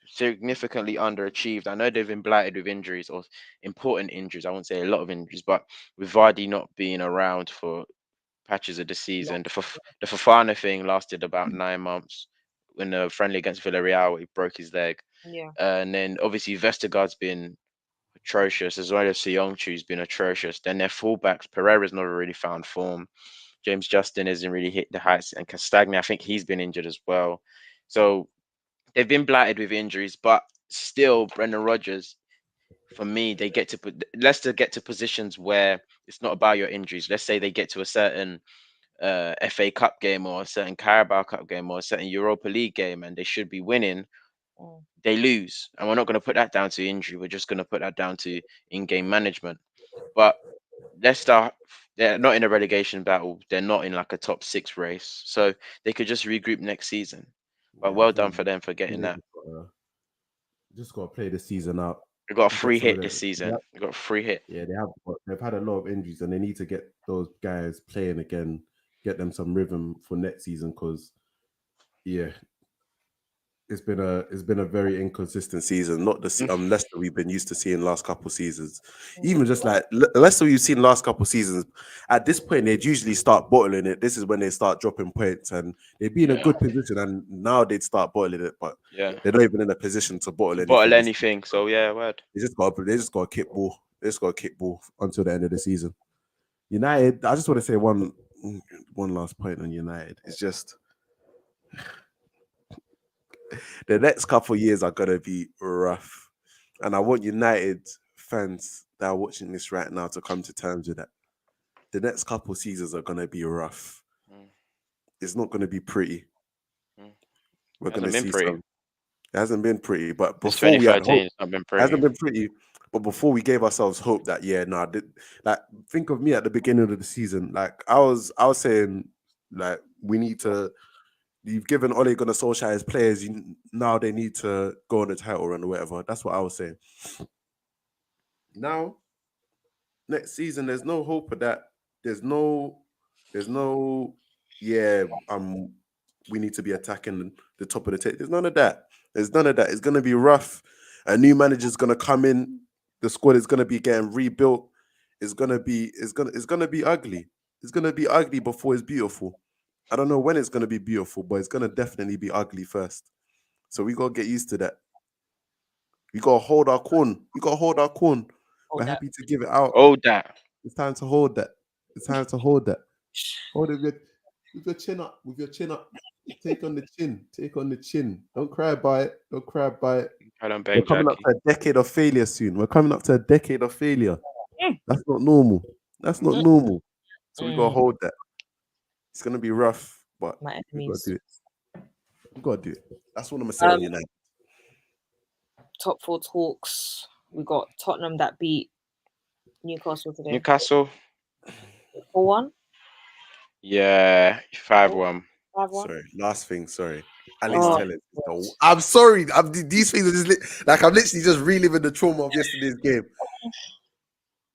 A: significantly underachieved. I know they've been blighted with injuries or important injuries. I won't say a lot of injuries, but with Vardy not being around for patches of the season, the Fofana thing lasted about 9 months. When the friendly against Villarreal, he broke his leg,
C: Yeah.
A: and then obviously Vestergaard's been atrocious, as well as Sionchu's been atrocious. Then their fullbacks, Pereira's not really found form. James Justin hasn't really hit the heights, and Castagna, I think he's been injured as well. So they've been blighted with injuries, but still, Brendan Rodgers, for me, they get to put Leicester get to positions where it's not about your injuries. Let's say they get to a certain FA Cup game or a certain Carabao Cup game or a certain Europa League game, and they should be winning. They lose, and we're not going to put that down to injury. We're just going to put that down to in-game management. But Leicester, they're not in a relegation battle. They're not in like a top 6 race, so they could just regroup next season. But well done for them for getting that.
B: Just got to play the season out.
A: We got a
B: Get
A: free
B: some of
A: hit
B: the-
A: this season.
B: yeah.
A: We got a free hit.
B: Yeah, they've had a lot of injuries, and they need to get those guys playing again, get them some rhythm for next season. Because, yeah, it's been a very inconsistent season. Not the Leicester we've been used to seeing last couple of seasons. Even just like Leicester we've seen last couple of seasons. At this point, they'd usually start bottling it. This is when they start dropping points, and they'd be in a good position. And now they'd start bottling it, but
A: Yeah,
B: they're not even in a position to bottle
A: bottle
B: anything.
A: anything. So yeah, word.
B: They just got to kick ball. They just got to kick ball until the end of the season. United, I just want to say one last point on United. It's just the next couple of years are gonna be rough, and I want United fans that are watching this right now to come to terms with that. The next couple of seasons are gonna be rough. It's not gonna be pretty. We're gonna see some. It hasn't been pretty, but before we had hope,
A: it's not been
B: it
A: pretty.
B: hasn't been pretty. But before we gave ourselves hope that like think of me at the beginning of the season. Like I was saying, like we need to. You've given Ole Gunnar Solskjaer his players. Now they need to go on a title run or whatever. That's what I was saying. Now next season, there's no hope of that. There's no, yeah, we need to be attacking the top of the table. There's none of that. There's none of that. It's gonna be rough. A new manager's gonna come in. The squad is gonna be getting rebuilt. It's gonna be ugly. It's gonna be ugly before it's beautiful. I don't know when it's gonna be beautiful, but it's gonna definitely be ugly first. So we gotta get used to that. We gotta hold our corn. We're happy to give it out.
A: Oh, that.
B: It's time to hold that. It's time to hold that. Hold it with your chin up. With your chin up. Take on the chin. Take on the chin. Don't cry about it. Don't cry about it.
A: I don't
B: We're
A: beg
B: coming up
A: Jackie.
B: to a decade of failure soon. We're coming up to a decade of failure. That's not normal. That's not normal. So we gotta hold that. It's gonna be rough, but
C: My
B: we gotta
C: enemies.
B: do it. We gotta do it. That's what I'm gonna say on United.
C: Top 4 talks. We got Tottenham that beat Newcastle today.
A: Newcastle.
C: 4-1.
A: Yeah, 5-1.
C: 5-1.
B: Sorry, last thing. Sorry, Alex
C: Oh,
B: Telles. No, I'm sorry. These things are just like I'm literally just reliving the trauma of yesterday's game.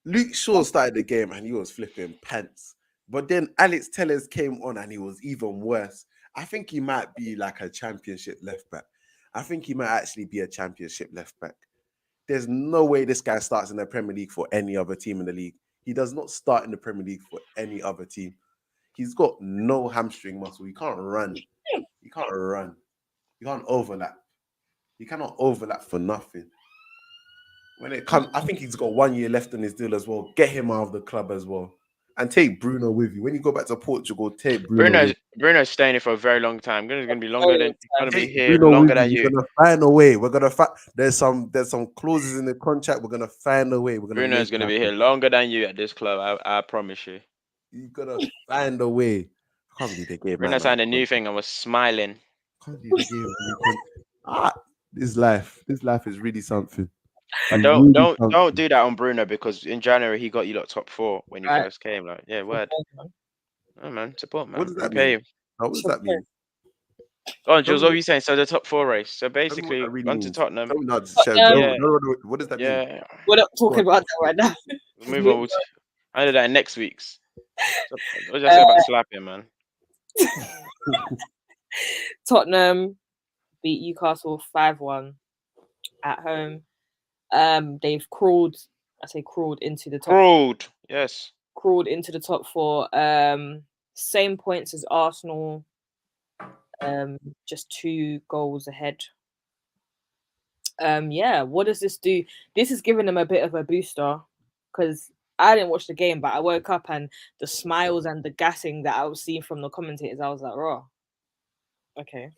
B: Luke Shaw started the game and he was flipping pants, but then Alex Telles came on and he was even worse. I think he might be like a championship left back. I think he might actually be a championship left back. There's no way this guy starts in the Premier League for any other team in the league. He does not start in the Premier League for any other team. He's got no hamstring muscle. He can't run. He can't run. You can't overlap. You cannot overlap for nothing. When it comes, I think he's got 1 year left on his deal as well. Get him out of the club as well. And take Bruno with you. When you go back to Portugal, take Bruno.
A: Bruno's staying here for a very long time. It's gonna be longer than gonna be
B: Take
A: here
B: Bruno
A: longer
B: with
A: than
B: you.
A: you.
B: We're gonna find a way. We're gonna find. There's some clauses in the contract. We're gonna find a way. We're gonna.
A: Bruno's gonna be here longer than you at this club. I promise you.
B: You gotta find a way. I can't believe they gave
A: Bruno
B: man
A: signed a
B: that
A: new
B: contract.
A: thing and was smiling.
B: Can't believe they gave him a new contract. This life is really something.
A: And
B: It's
A: don't
B: really
A: don't
B: something.
A: don't do that on Bruno because in January he got you lot top 4 when he
C: Right.
A: first came. Like, yeah, word. Oh man, support man.
B: What does that
A: Okay.
B: mean? What does that mean?
A: Oh, Jules, what were you saying? So the top 4 race. So
B: Tell me what
A: basically,
B: that really
A: on to
B: means.
A: Tottenham.
B: Tell me not to
C: But,
B: share.
A: yeah.
B: What does that mean?
A: Yeah,
C: We're not talking about that right now.
A: we'll move on. I know that in next week's. So, what did I say about slapping, man?
C: Tottenham beat Newcastle 5-1 at home. They've crawled into the top.
A: Crawled, yes.
C: Crawled into the top 4. Same points as Arsenal. Just 2 goals ahead. Yeah, what does this do? This is giving them a bit of a booster because I didn't watch the game, but I woke up and the smiles and the gassing that I was seeing from the commentators, I was like, raw. Okay.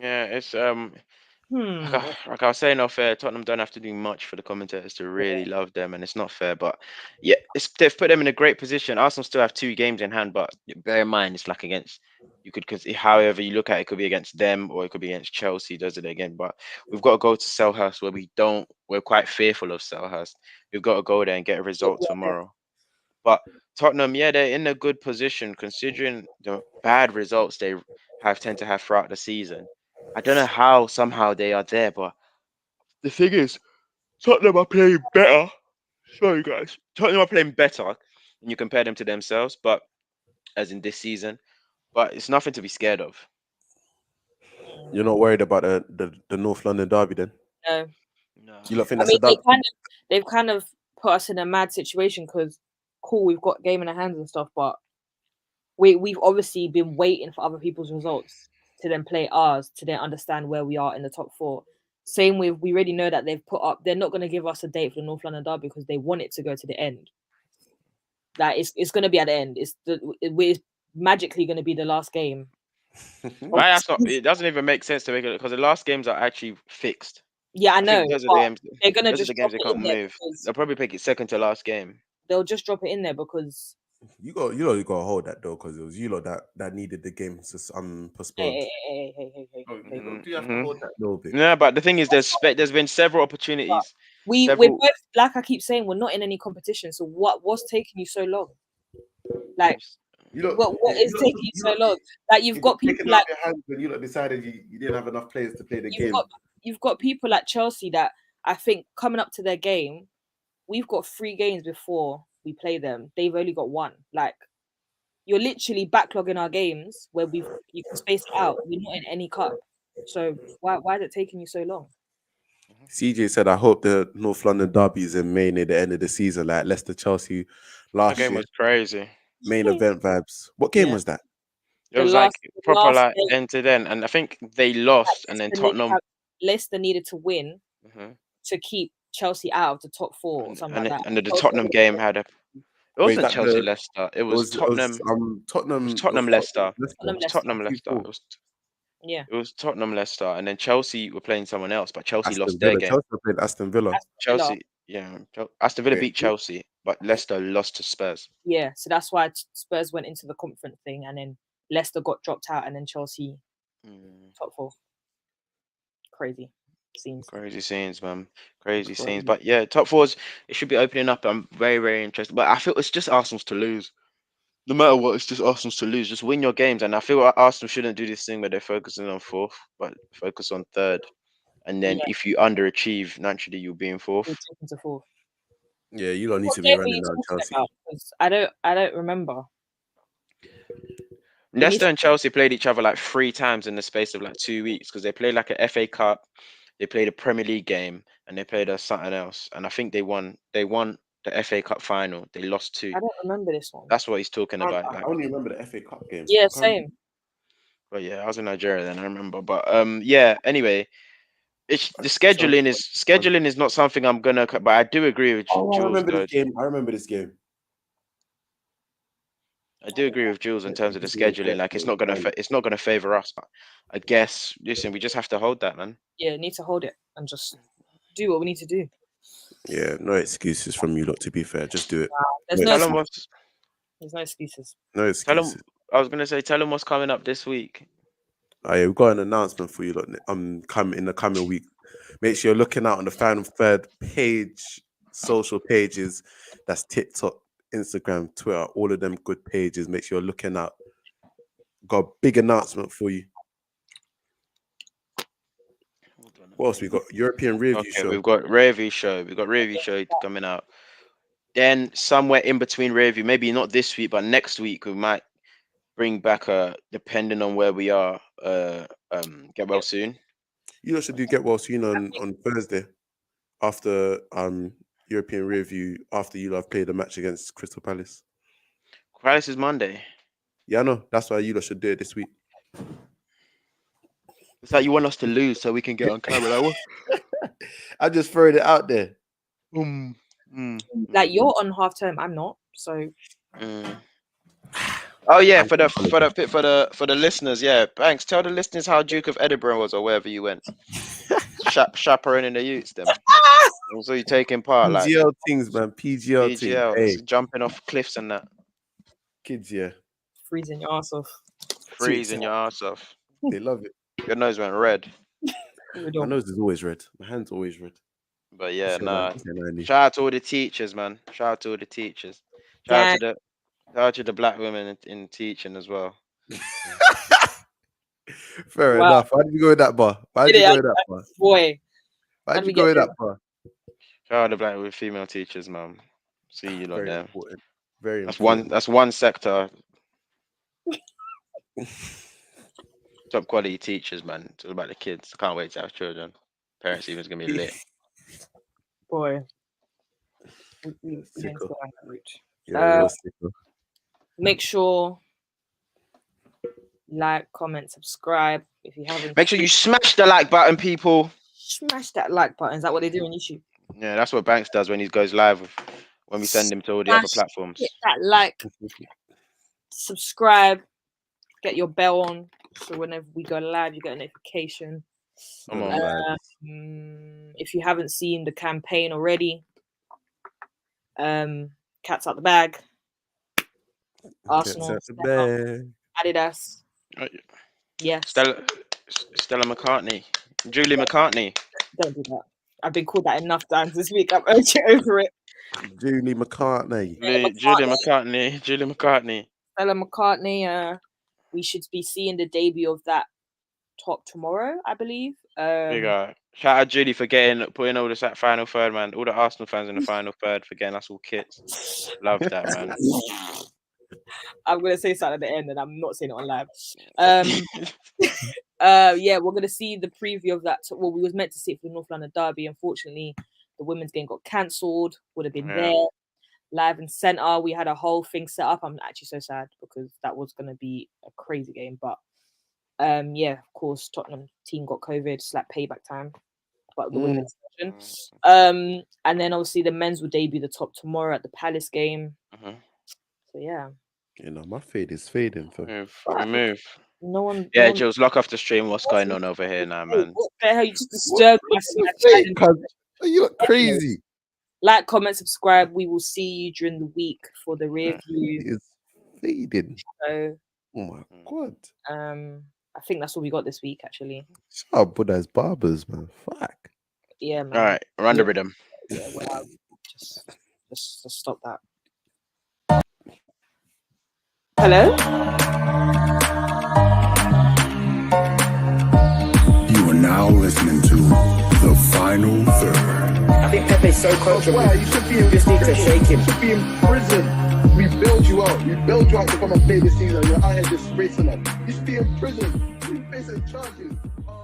A: Yeah, it's like I was saying off air, Tottenham don't have to do much for the commentators to really love them, and it's not fair. But yeah, they've put them in a great position. Arsenal still have 2 games in hand, but bear in mind it's like against because however you look at it, it could be against them or it could be against Chelsea. Does it again? But we've got to go to Selhurst where we're quite fearful of Selhurst. We've got to go there and get a result tomorrow. But Tottenham, yeah, they're in a good position considering the bad results they tend to have throughout the season. I don't know how somehow they are there, but the thing is, Tottenham are playing better. Sorry, guys. Tottenham are playing better when you compare them to themselves, but as in this season. But it's nothing to be scared of.
B: You're not worried about the North London derby then?
C: No.
B: You don't think
C: I
B: that's
C: mean,
B: a
C: they've kind of put us in a mad situation because, cool, we've got game in our hands and stuff, but we've obviously been waiting for other people's results to then play ours to then understand where we are in the top 4. Same with, we already know that they're not going to give us a date for the North London derby because they want it to go to the end. Like it's going to be at the end. It's magically going to be the last game.
A: Why that's not? It doesn't even make sense to make it because the last games are actually fixed.
C: Yeah, I know.
A: Those are the games.
C: They're going to
A: Those are
C: just
A: the games they can't move. They'll probably pick it second to last game.
C: They'll just drop it in there because
B: you got to hold that though because it was you lot that needed the game to postpone.
C: Hey.
B: Do you have to hold that a little bit?
A: No, but the thing is, there's been several opportunities.
C: We're both, like I keep saying, we're not in any competition. So what's taking you so long? Like, what is taking you so long? Like you've got people like
B: your hands when you lot decided you didn't have enough players to play the game.
C: You've got people like Chelsea that I think coming up to their game, we've got 3 games before we play them, they've only got one. Like, you're literally backlogging our games where you can space it out. We're not in any cup, so why is it taking you so long?
B: CJ said, "I hope the North London derby is in May near the end of the season, like Leicester Chelsea
A: That
B: last
A: game
B: year.
A: was crazy.
B: Main event vibes. What game
C: Yeah.
B: was that?
A: It
C: The
A: was
C: last-
A: like
C: the
A: proper
C: last
A: like
C: game-
A: end to end, and I think they lost, and then Tottenham.
C: Leicester needed to win
A: Mhm.
C: to keep Chelsea out of the top four or something
A: And,
C: like that.
A: and the
C: Chelsea
A: Tottenham
C: would've
A: game
C: won.
A: had a. It
B: Wait,
A: wasn't
B: that
A: Chelsea
B: the-
A: Leicester. It
B: It
A: was
B: Tottenham.
A: Tottenham. It was
B: It
A: Tottenham Leicester. It
C: Tottenham
A: was Tottenham Leicester.
B: 2-4.
A: It was.
C: Yeah.
A: It was Tottenham Leicester, and then Chelsea were playing someone else, but Chelsea
B: Aston
A: lost their
B: Villa.
A: game.
B: Chelsea played Aston Villa.
C: Aston Villa.
A: Chelsea, yeah, Aston Villa
B: Wait,
A: beat Chelsea, but Leicester lost to Spurs.
C: Yeah, so that's why Spurs went into the conference thing, and then Leicester got dropped out, and then Chelsea top four. Crazy scenes.
A: Crazy scenes, man. Crazy scenes. But yeah, top fours, it should be opening up. I'm very, very interested. But I feel it's just Arsenal's to lose. No matter what, it's just Arsenal's to lose. Just win your games. And I feel like Arsenal shouldn't do this thing where they're focusing on fourth, but focus on third. And then
C: Yeah.
A: if you underachieve, naturally you'll be in fourth.
C: We're taken to fourth.
B: Yeah, you don't need
C: What
B: to be
C: game are
B: running
C: you
B: down
C: talking
B: Chelsea.
C: about? 'Cause I don't remember.
A: Leicester and Chelsea played each other like 3 times in the space of like 2 weeks because they played like a FA Cup, they played a Premier League game, and they played something else. And I think they won. They won the FA Cup final. They lost 2.
C: I don't remember this one.
A: That's what he's talking
B: I
A: about. Like,
B: only remember the FA Cup game.
C: Yeah, same.
A: but yeah, I was in Nigeria then. I remember. But yeah. Anyway, it's the scheduling is not something I'm gonna. But I do agree with
B: Oh, I
A: Jules.
B: remember
A: Though.
B: this game. I remember this game.
A: I do agree with Jules in terms of the scheduling. Like, it's not gonna favor us. But I guess, listen, we just have to hold that, man.
C: Yeah, need to hold it and just do what we need to do.
B: Yeah, no excuses from you lot. To be fair, just do it.
C: There's
B: Wait,
C: no
A: Tell 'em what's.
C: there's no excuses.
B: No
A: Tell
B: excuses.
A: them. I was gonna say, tell them what's coming up this week.
B: Oh, yeah, we've got an announcement for you lot. Come in the coming week. Make sure you're looking out on the Final Third page, social pages. That's TikTok, Instagram, Twitter, all of them good pages. Make sure you're looking out. Got a big announcement for you. What else we got? European Review
A: Okay,
B: Show.
A: we've got Review Show. We've got Review Show coming out. Then somewhere in between Review, maybe not this week, but next week we might bring back depending on where we are, Get Well Soon.
B: You lot should do Get Well Soon on Thursday after European Review, after you lot have played a match against Crystal Palace.
A: Palace is Monday.
B: Yeah, I know. That's why you lot should do it this week.
A: It's like you want us to lose so we can get on camera.
B: I just throwing it out there.
C: Like, you're on half term, I'm not. So
A: Oh yeah, for the listeners, yeah. Banks, tell the listeners how Duke of Edinburgh was or wherever you went. Chaperoning the youths, them. So you taking part, like
B: PGL things, man. PGL things. Hey,
A: jumping off cliffs and that,
B: kids, yeah.
C: freezing your ass off.
A: freezing your ass off.
B: They love it.
A: Your nose went red.
B: My nose is always red. My hand's always red.
A: But yeah,
B: Say
A: nah.
B: that.
A: Shout out to all the teachers, man. Shout out to all the teachers. Shout out to the black women in teaching as well.
B: Fair
C: Wow.
B: enough. Why did you go with that bar? Why did you go with that bar?
C: Boy,
B: Why
C: How'd
B: did
C: we
B: you go
C: get
B: with
C: there?
B: that bar?
A: Shout out to black with female teachers, man. See you lot
B: Very
A: there.
B: important. Very
A: That's
B: important.
A: That's one sector. Top quality teachers, man. It's all about the kids. I can't wait to have children. Parents evening's gonna be lit.
C: boy. We need to
B: Sicko.
C: go down that route.
B: Yeah, real sicko.
C: Make sure like, comment, subscribe if you haven't.
A: Make sure you smash the like button, people.
C: Smash that like button. Is that what they do on YouTube?
A: Yeah, that's what Banks does when he goes live. When we send him to all the other
C: Smash
A: platforms.
C: Hit that like, subscribe, get your bell on, so whenever we go live, you get a notification.
A: Come on,
C: If you haven't seen the campaign already, Cats Out the Bag, Arsenal,
B: Cats out the bag.
C: Adidas. Yes,
A: Stella McCartney, Julie McCartney.
C: don't do that. I've been called that enough times this week. I'm over it.
B: Julie McCartney.
A: Julie McCartney.
C: Stella McCartney. We should be seeing the debut of that top tomorrow, I believe.
A: Big up. Shout out Julie for putting all this at final third, man. All the Arsenal fans in the final third for getting us all kits. Love that, man.
C: I'm gonna say something at the end, and I'm not saying it on live. Yeah, we're gonna see the preview of that. Well, we was meant to see it for the North London Derby. Unfortunately, the women's game got cancelled. Would have been there live and centre. We had a whole thing set up. I'm actually so sad because that was gonna be a crazy game. But yeah, of course, Tottenham team got COVID. It's like payback time. But the women's version. And then obviously the men's will debut the top tomorrow at the Palace game. So yeah.
B: You know, my fade is fading.
A: Move.
C: No one.
A: Yeah,
C: no one,
A: Jules, lock off the stream. What's going on over here now, man?
C: What the hell? You just disturbed my
B: You look crazy.
C: Like, comment, subscribe. We will see you during the week for the review.
B: It's fading.
C: So,
B: Oh my god.
C: I think that's all we got this week, actually.
B: Shout out Buddha's Barbers, man. Fuck.
C: Yeah, man.
A: All right, run the rhythm.
C: Yeah, well, just stop that. Hello?
D: You are now listening to The Final Third.
E: I think Pepe's so coachable.
F: Wow, you should be in
E: Just need to
F: prison.
E: shake him.
F: You should be in prison. We bailed you out. We bailed you out to come and play this season. You're out here disgracing us. You should be in prison. You facing charges.